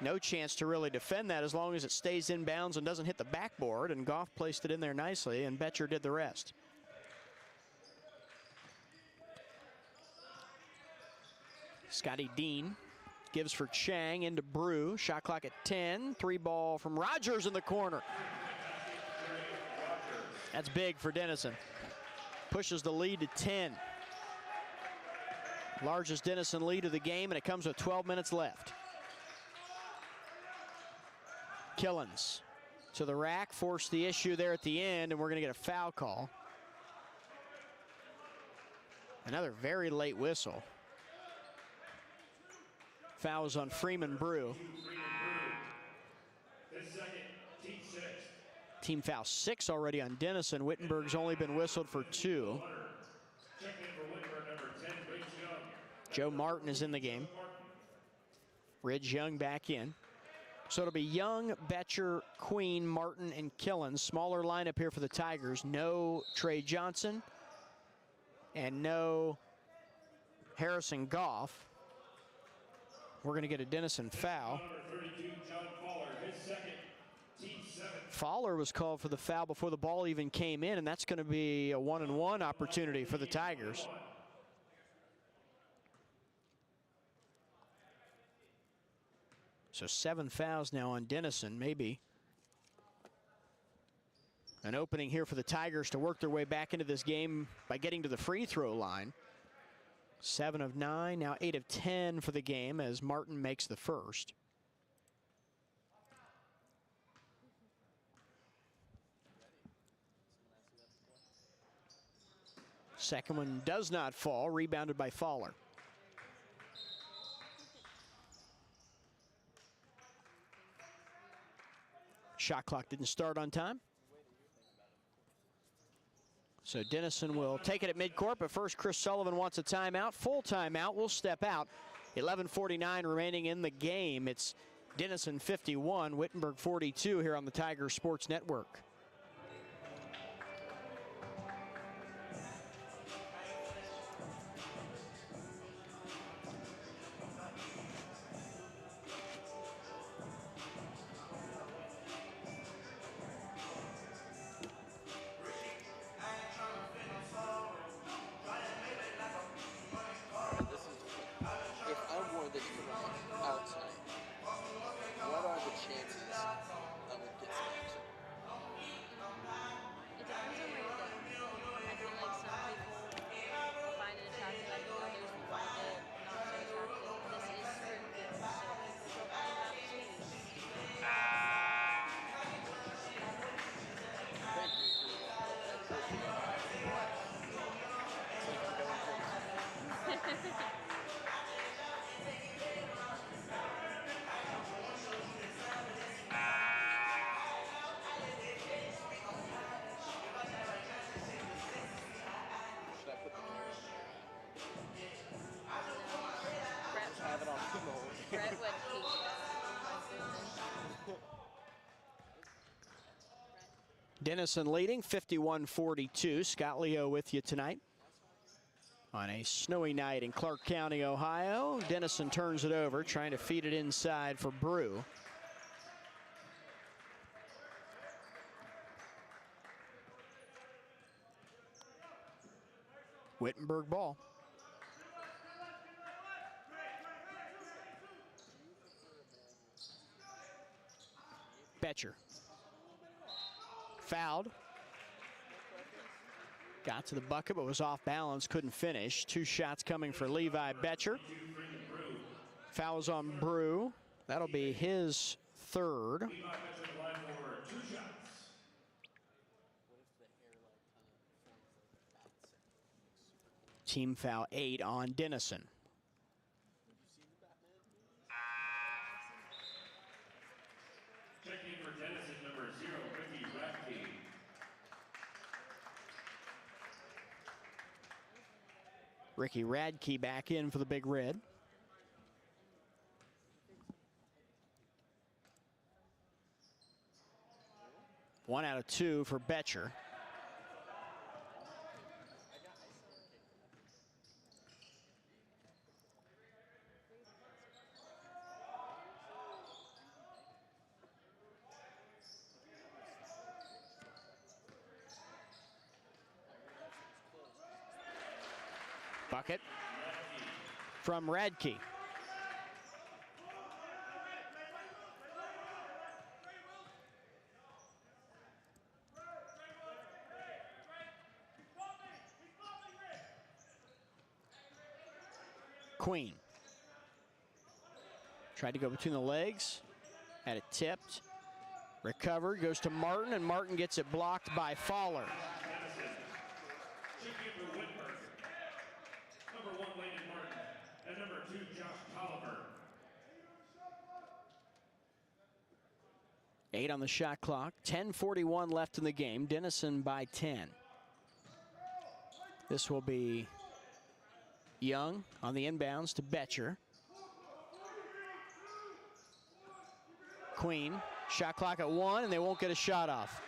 No chance to really defend that as long as it stays in bounds and doesn't hit the backboard, and Goff placed it in there nicely, and Betcher did the rest. Scotty Dean gives for Chang into Brew. Shot clock at 10. 3 ball from Rogers in the corner. That's big for Denison. Pushes the lead to 10. Largest Denison lead of the game, and it comes with 12 minutes left. Killens to the rack, forced the issue there at the end, and we're going to get a foul call. Another very late whistle. Foul is on Freeman Brew. Team foul 6 already on Denison. Wittenberg's only been whistled for 2. Joe Martin is in the game. Ridge Young back in. So it'll be Young, Betcher, Queen, Martin, and Killens. Smaller lineup here for the Tigers. No Trey Johnson and no Harrison Goff. We're going to get a Denison foul. Fowler was called for the foul before the ball even came in, and that's going to be a 1-and-1 opportunity for the Tigers. So 7 fouls now on Denison, maybe an opening here for the Tigers to work their way back into this game by getting to the free throw line. 7 of 9, now 8 of 10 for the game as Martin makes the first. Second one does not fall, rebounded by Fowler. Shot clock didn't start on time. So Denison will take it at midcourt, but first Chris Sullivan wants a timeout. Full timeout, will step out. 11:49 remaining in the game. It's Denison 51, Wittenberg 42 here on the Tiger Sports Network. Brett would hate that. Denison leading 51-42. Scott Leo with you tonight. On a snowy night in Clark County, Ohio, Denison turns it over, trying to feed it inside for Brew. Wittenberg ball. Betcher. Fouled. Got to the bucket, but was off balance, couldn't finish. 2 shots coming for Levi Betcher. Fouls on Brew. That'll be his 3rd. Team foul 8 on Denison. Checking for Denison, number 0, Ricky Radke. Ricky Radke back in for the Big Red. One out of 2 for Betcher. Bucket from Radke. Queen. Tried to go between the legs. Had it tipped. Recovered. Goes to Martin, and Martin gets it blocked by Fowler. Number 1, Landon Martin, and number 2, Josh Tolliver. 8 on the shot clock. 10:41 left in the game. Denison by 10. This will be Young on the inbounds to Betcher. Queen. Shot clock at 1, and they won't get a shot off.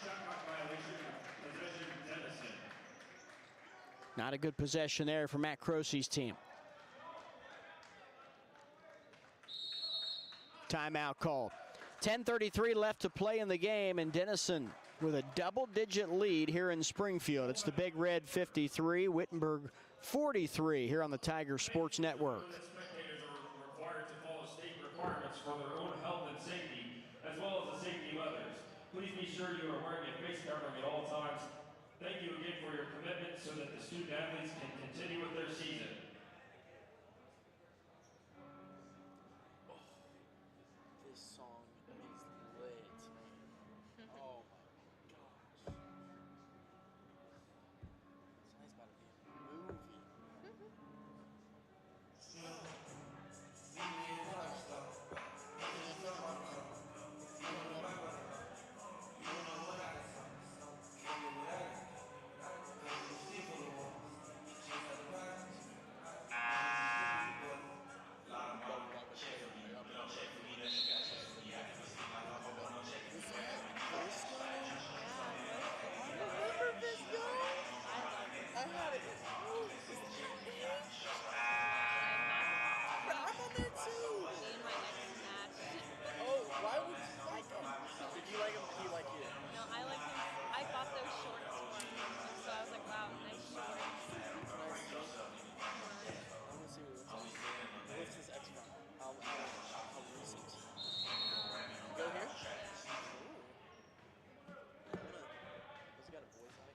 Shot clock violation, possession Denison. Not a good possession there for Matt Crosey's team. Timeout called. 10:33 left to play in the game, and Denison with a double-digit lead here in Springfield. It's the Big Red 53, Wittenberg 43 here on the Tiger Sports Network. Spectators are required to follow state requirements for their own health and safety, as well as the safety of others. Please be sure you are wearing a face covering at all times. Thank you again for your commitment so that the student athletes can continue with their season. This song is lit. Oh my gosh. This song's about to be a movie. I had it. I'm on there too. In my next match. Oh, why would you like him? Did you like him? Did he like you? No, I like him. I bought those shorts for him. So I was like, wow, nice shorts. I want to see what's his ex from? How recent? Go here? Ooh. Has he got a boy's eye?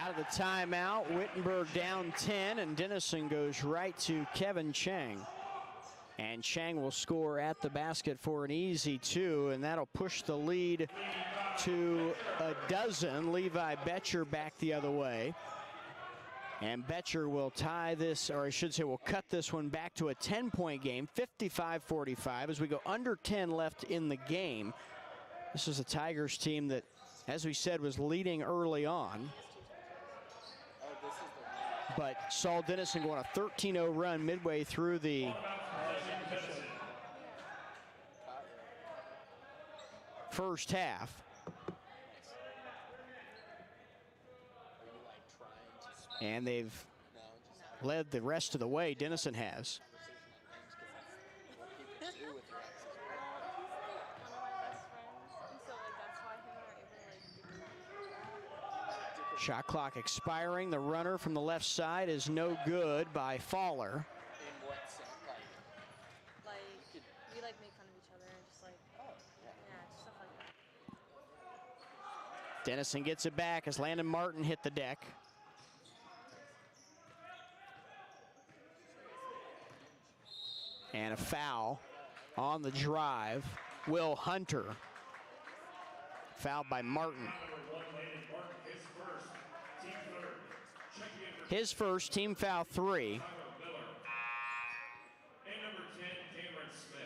Out of the timeout, Wittenberg down 10, and Denison goes right to Kevin Chang. And Chang will score at the basket for an easy 2, and that'll push the lead to a dozen. Levi Betcher back the other way. And Betcher will tie this, or I should say will cut this one back to a 10-point game, 55-45, as we go under 10 left in the game. This is a Tigers team that, as we said, was leading early on, but saw Denison go on a 13-0 run midway through the first half. And they've led the rest of the way, Denison has. Shot clock expiring. The runner from the left side is no good by Fowler. Like, we like make fun of each other and just like, yeah, just stuff like that. Denison gets it back as Landon Martin hit the deck. And a foul on the drive. Will Hunter. Fouled by Martin. His first, team foul 3. And number 10, Cameron Smith.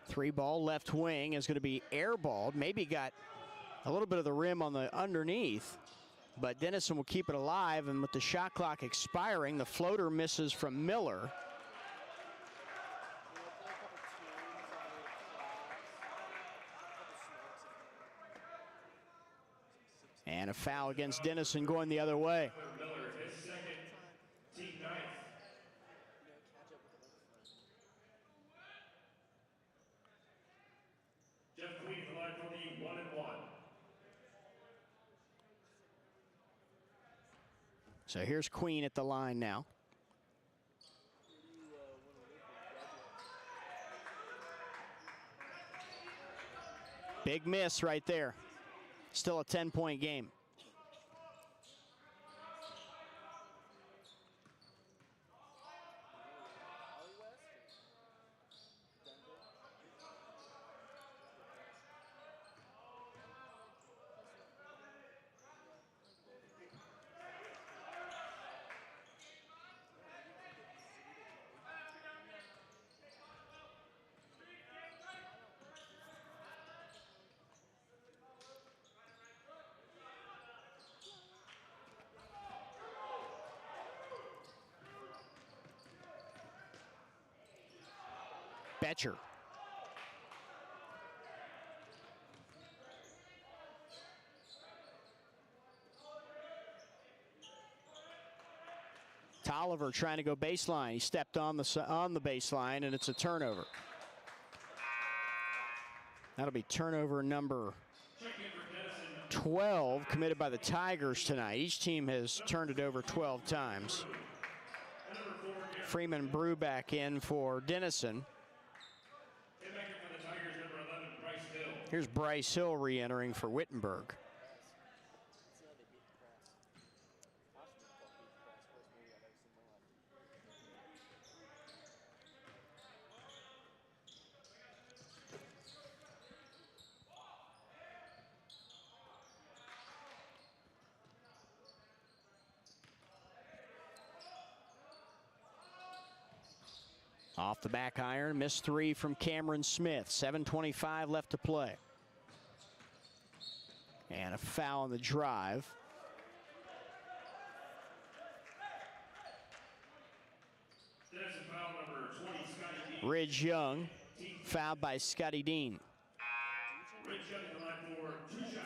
Three ball left wing is going to be airballed. Maybe got a little bit of the rim on the underneath, but Denison will keep it alive, and with the shot clock expiring, the floater misses from Miller. And a foul against Denison going the other way. Miller, his second, team 9th. Jeff Queen, the line for the 1-1. So here's Queen at the line now. Big miss right there. Still a 10-point game. Betcher. Tolliver trying to go baseline. He stepped on the baseline, and it's a turnover. That'll be turnover number 12 committed by the Tigers tonight. Each team has turned it over 12 times. Freeman Brew back in for Denison. Here's Bryce Hill re-entering for Wittenberg. Off the back iron, missed 3 from Cameron Smith. 7:25 left to play. And a foul on the drive. Foul number 20, Scotty Dean. Ridge Young, fouled by Scotty Dean. Ridge Young in the line for 2 shots.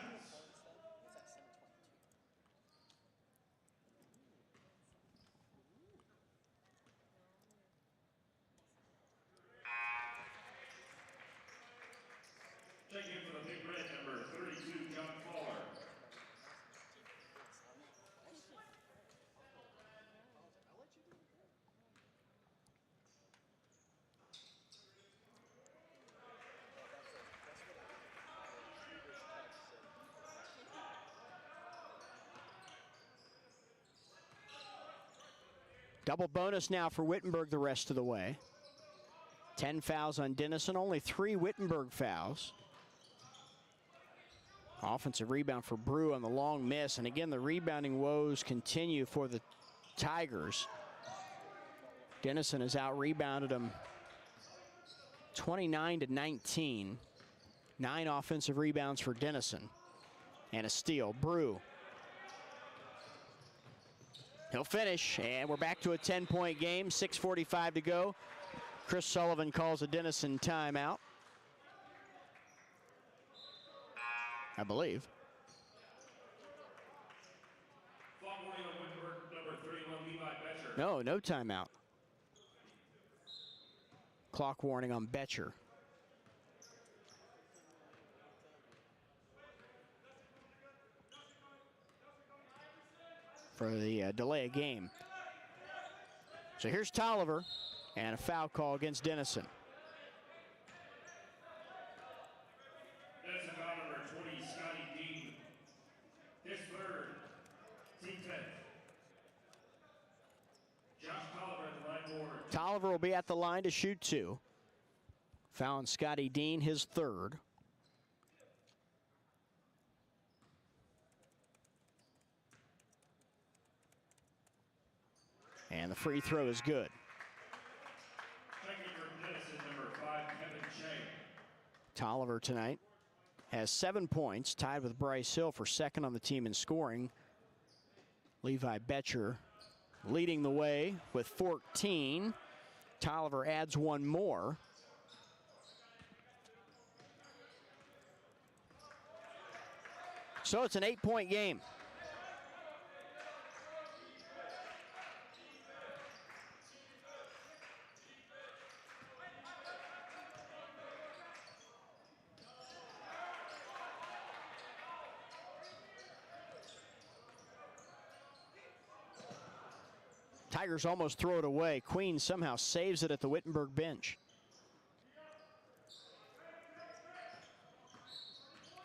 Checking in for the big red, number 32, John Fowler. Double bonus now for Wittenberg the rest of the way. 10 fouls on Denison, only 3 Wittenberg fouls. Offensive rebound for Brew on the long miss. And again, the rebounding woes continue for the Tigers. Denison has out-rebounded them 29-19. 9 offensive rebounds for Denison. And a steal. Brew. He'll finish, and we're back to a 10-point game. 6:45 to go. Chris Sullivan calls a Denison timeout, I believe. Clock warning on Wittenberg, number 31, Levi Betcher. No timeout. Clock warning on Betcher. For the delay of game. So here's Tolliver, and a foul call against Denison. Denison foul number 20, Scotty Dean. His third, team 10th. Josh Tolliver at the line board. Tolliver will be at the line to shoot 2. Foul on Scotty Dean, his third. And the free throw is good. Checking for Denison, number 5, Kevin Chang. Tolliver tonight has 7 points, tied with Bryce Hill for second on the team in scoring. Levi Betcher leading the way with 14. Tolliver adds 1 more. So it's an 8-point game. Tigers almost throw it away. Queen somehow saves it at the Wittenberg bench.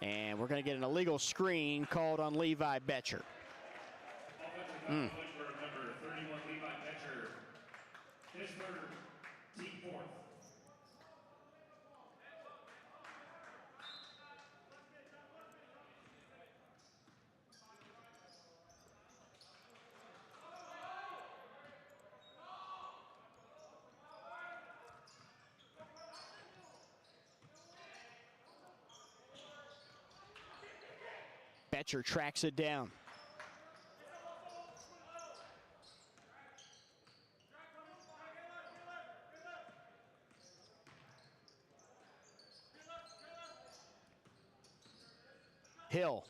And we're going to get an illegal screen called on Levi Betcher. Offensive foul, Wittenberg, number 31, Levi Betcher. His third, team 4th. Betcher tracks it down. Hill.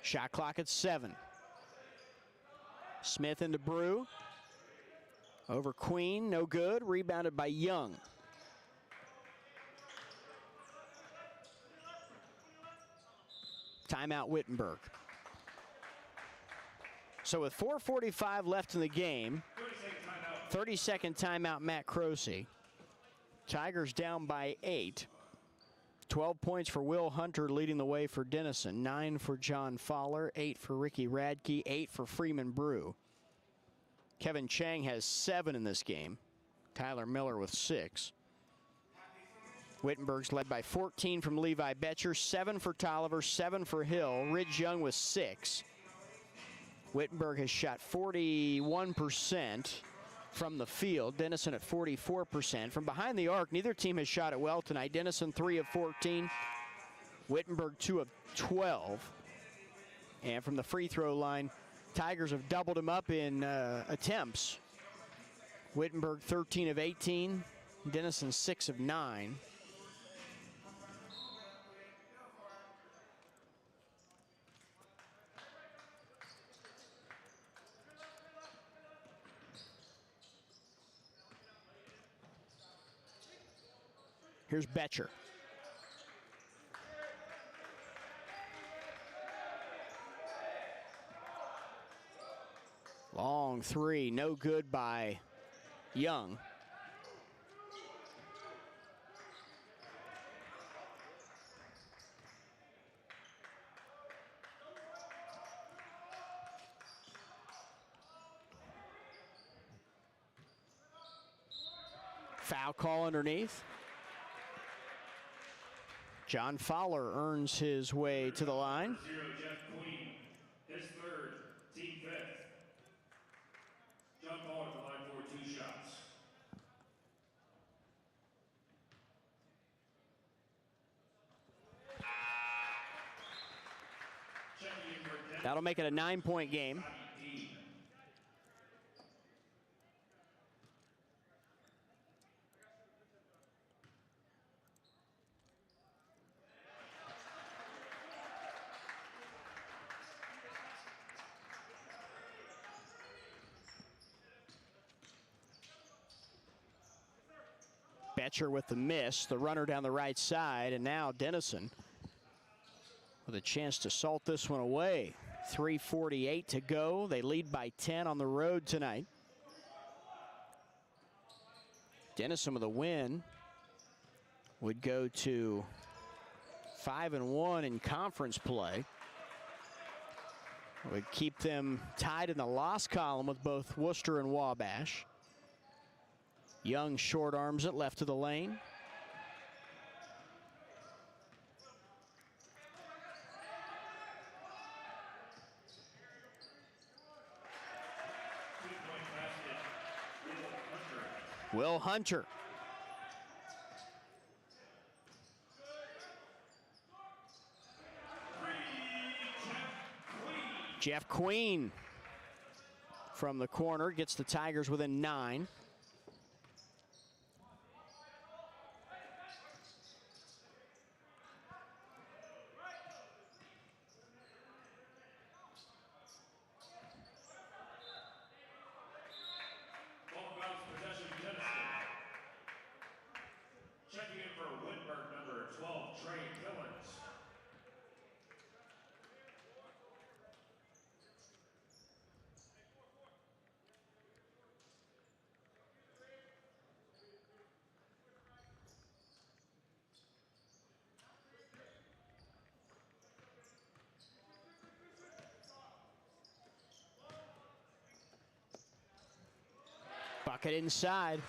Shot clock at 7. Smith into Brew. Over Queen, no good. Rebounded by Young. Timeout Wittenberg. So with 4:45 left in the game, 30-second timeout Matt Croce. Tigers down by 8. 12 points for Will Hunter leading the way for Denison. 9 for John Fowler, 8 for Ricky Radke, 8 for Freeman Brew. Kevin Chang has 7 in this game. Tyler Miller with 6. Wittenberg's led by 14 from Levi Betcher, 7 for Tolliver, 7 for Hill. Ridge Young with 6. Wittenberg has shot 41% from the field. Denison at 44%. From behind the arc, neither team has shot it well tonight. Denison 3 of 14. Wittenberg 2 of 12. And from the free throw line, Tigers have doubled him up in attempts. Wittenberg 13 of 18. Denison 6 of 9. Here's Betcher. Long three, no good by Young. Foul call underneath. John Fowler earns his way to the line. Jeff Queen, his third, team fifth. John Fowler at the line for 2 shots. That'll make it a 9-point game. Betcher with the miss, the runner down the right side, and now Denison with a chance to salt this one away. 3:48 to go. They lead by 10 on the road tonight. Denison with a win would go to 5-1 in conference play. Would keep them tied in the loss column with both Worcester and Wabash. Young short arms it left of the lane. Will Hunter. Jeff Queen from the corner gets the Tigers within 9. Possession, Denison. Checking in for Wittenberg, number 12, Trey Killens. Bucket inside.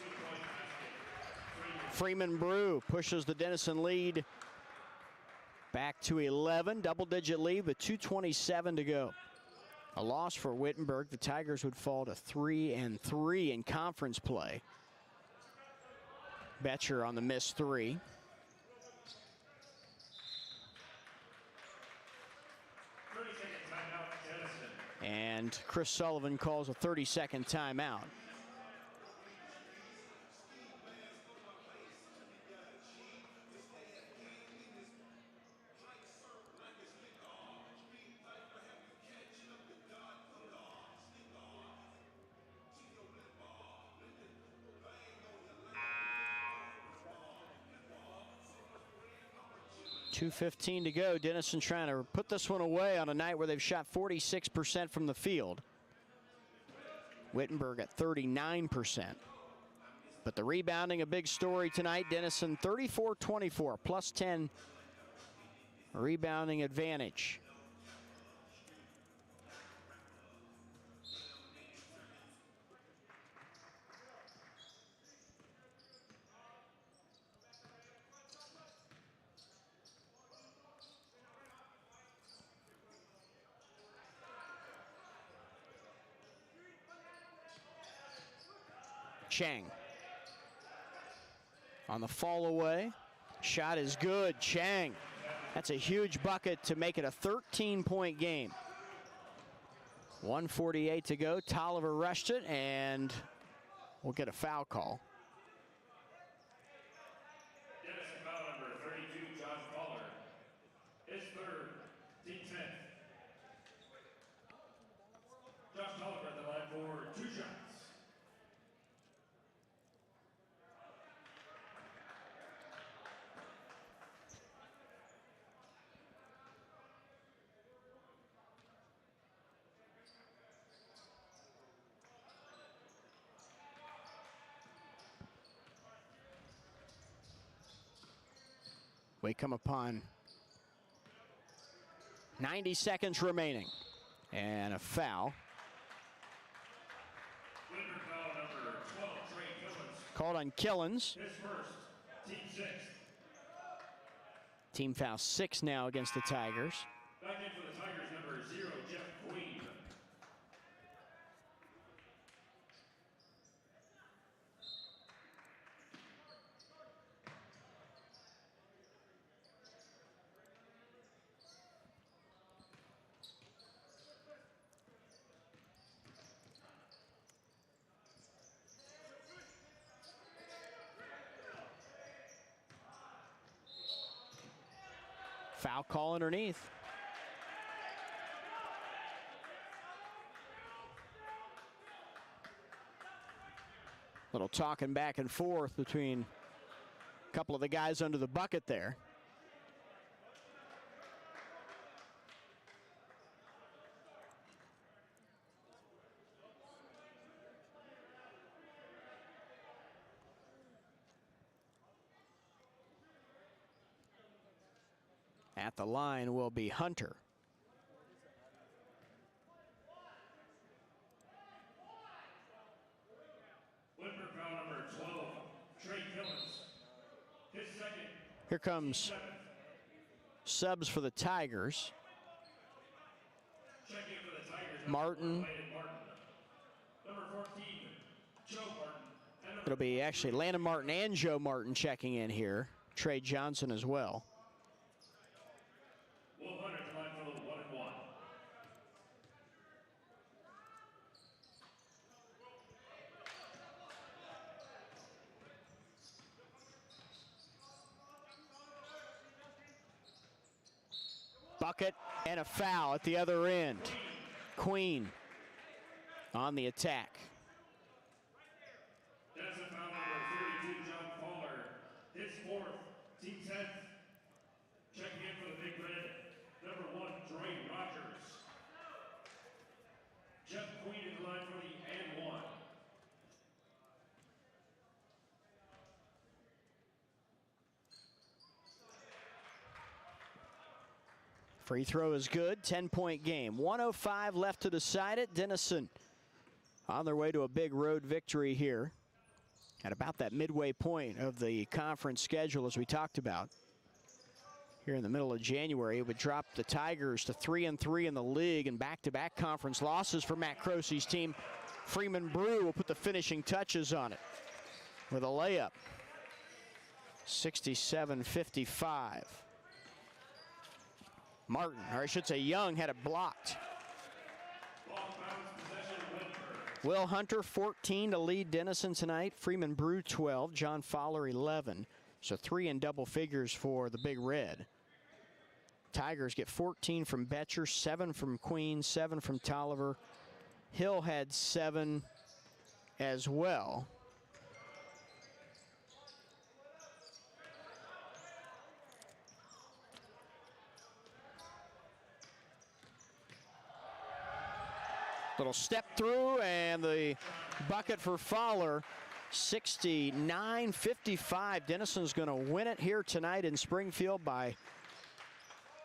Freeman Brew pushes the Denison lead back to 11. Double-digit lead with 2:27 to go. A loss for Wittenberg. The Tigers would fall to 3-3 in conference play. Betcher on the missed 3. And Chris Sullivan calls a 30-second timeout. .2:15 to go. Denison trying to put this one away on a night where they've shot 46% from the field. Wittenberg at 39%. But the rebounding a big story tonight. Denison 34-24, plus 10 rebounding advantage. Chang on the fall away. Shot is good. Chang. That's a huge bucket to make it a 13-point game. 1:48 to go. Tolliver rushed it, and we'll get a foul call. Denison foul number 32, John Fowler. His third, team 10th. Josh Tolliver at the line for 2 shots. We come upon 90 seconds remaining. And a foul. Winner foul number 12, Trey Killens. Called on Killens. His first, team 6. Team foul 6 now against the Tigers. Back in for the Tigers, number 0, Jeff Queen. Foul call underneath. Little talking back and forth between a couple of the guys under the bucket there. At the line will be Hunter. Winner foul number 12, Trey Killens. His second. Here comes subs for the Tigers. Checking for the Tigers. Martin. Number 14, Joe Martin. It'll be actually Landon Martin and Joe Martin checking in here. Trey Johnson as well. Will Hunter to line for the 1-1. Bucket and a foul at the other end. Queen on the attack. Denison foul number 32, John Fowler. His fourth, team 10th. Checking in for the Big Red, number 1, Dre Rogers. Jeff Queen in the line for the and 1. Free throw is good. 10-point game. 1:05 left to decide it. Denison on their way to a big road victory here at about that midway point of the conference schedule, as we talked about. Here in the middle of January, it would drop the Tigers to 3-3 in the league, and back-to-back conference losses for Matt Crosey's team. Freeman Brew will put the finishing touches on it with a layup. 67-55. Martin, or I should say Young, had it blocked. Will Hunter 14 to lead Denison tonight. Freeman Brew 12, John Fowler 11. So 3 in double figures for the Big Red. Tigers get 14 from Betcher, 7 from Queen, 7 from Tolliver. Hill had 7 as well. Little step through and the bucket for Fowler. 69-55. Denison's going to win it here tonight in Springfield by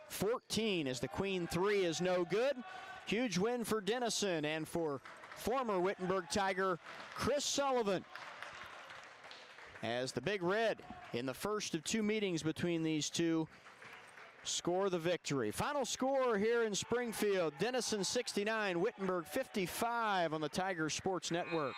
14 as the Queen 3 is no good. Huge win for Denison and for former Wittenberg Tiger Chris Sullivan, as the Big Red, in the first of 2 meetings between these two, score the victory. Final score here in Springfield: Denison 69, Wittenberg 55 on the Tigers Sports Network.